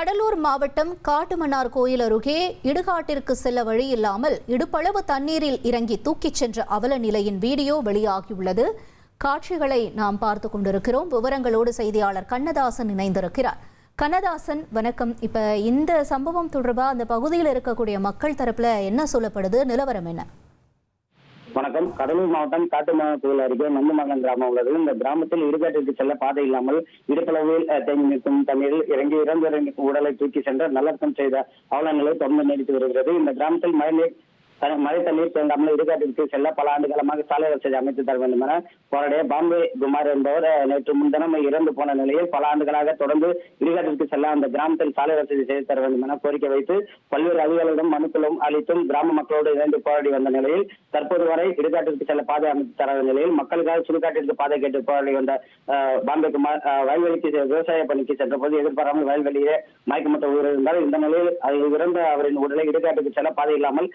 கடலூர் மாவட்டம் காட்டுமன்னார் கோயில் அருகே இடுகாட்டிற்கு செல்ல வழி இல்லாமல் இடுப்பளவு தண்ணீரில் இறங்கி தூக்கிச் சென்ற அவல நிலையின் வீடியோ வெளியாகியுள்ளது. காட்சிகளை நாம் பார்த்து கொண்டிருக்கிறோம். விவரங்களோடு செய்தியாளர் கண்ணதாசன் இணைந்திருக்கிறார். கண்ணதாசன், வணக்கம். இப்ப இந்த சம்பவம் தொடர்பாக அந்த பகுதியில் இருக்கக்கூடிய மக்கள் தரப்புல என்ன சொல்லப்படுது, நிலவரம் என்ன? வணக்கம். கடலூர் மாவட்டம் காட்டுமன்னார் கோயில் அருகே நந்துமங்கலம் கிராமம் உள்ளது. இந்த கிராமத்தில் இடுகாட்டிற்கு செல்ல பாதை இல்லாமல் இடுப்பளவில் தேங்கி நிற்கும் தண்ணீரில் இறங்கி இறந்தவரின் உடலை தூக்கி சென்ற நல்லடக்கம் செய்த அவல நிலை தொடர்ந்து நீடித்து வருகிறது. இந்த கிராமத்தில் மழை தண்ணீர் தேங்காமல் இடுகாட்டிற்கு செல்ல பல ஆண்டு காலமாக சாலை வசதி அமைத்து தர வேண்டும் என போராடிய பாம்பே குமார் என்பவர் நேற்று முன்தினம் இறந்து போன நிலையில் பல ஆண்டுகளாக தொடர்ந்து இடுகாட்டிற்கு செல்ல அந்த கிராமத்தில் சாலை வசதி செய்து தர வேண்டும் என கோரிக்கை வைத்து பல்வேறு அதிகாரிகளிடம் மனுக்களும் அளித்தும் கிராம மக்களோடு இணைந்து போராடி வந்த நிலையில் தற்போது வரை இடுகாட்டிற்கு செல்ல பாதை அமைத்து தராத நிலையில் மக்களுக்காக சுடுகாட்டிற்கு பாதை கேட்டு போராடி வந்த பாம்பே குமார் வயல்வெளிக்கு விவசாய பணிக்கு சென்ற போது எதிர்பாராமல் வயல்வெளியே மயக்கமற்ற உயிரிழந்தார். இந்த நிலையில் இறந்த அவரின் உடலை இடுகாட்டுக்கு செல்ல பாதை இல்லாமல்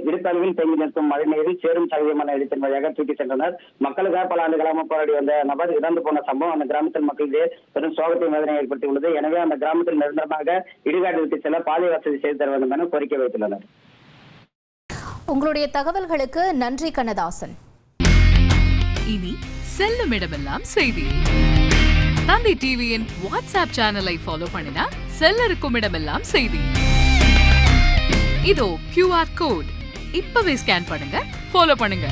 இடுப்பளவில் தேங்கி நிற்கும் மழைநீரில் சேரும் சதவீதமான இடத்தின் வழியாக தூக்கி சென்றனர். மக்களுக்காக பல ஆண்டு காலமாக போராடி வந்த நபர் இறந்து போன சம்பவம் அந்த கிராமத்தில் மக்களிடையே பெரும் சோகத்தை வேதனை ஏற்படுத்தியுள்ளது. எனவே அந்த கிராமத்தில் நிரந்தரமாக இடுகாட்டிற்கு செல்ல பாதை வசதி செய்து தர வேண்டும் என கோரிக்கை வைத்துள்ளனர். உங்களுடைய தகவல்களுக்கு நன்றி கண்ணதாசன். இனி செல்லும் இடமெல்லாம் செய்தி. தந்தை டிவியின் வாட்ஸ்அப் சேனலை ஃபாலோ பண்ணினா செல்ல இருக்கும் இடமெல்லாம் செய்தி. இதோ QR கோட் இப்பவே ஸ்கேன் பண்ணுங்க, ஃபாலோ பண்ணுங்க.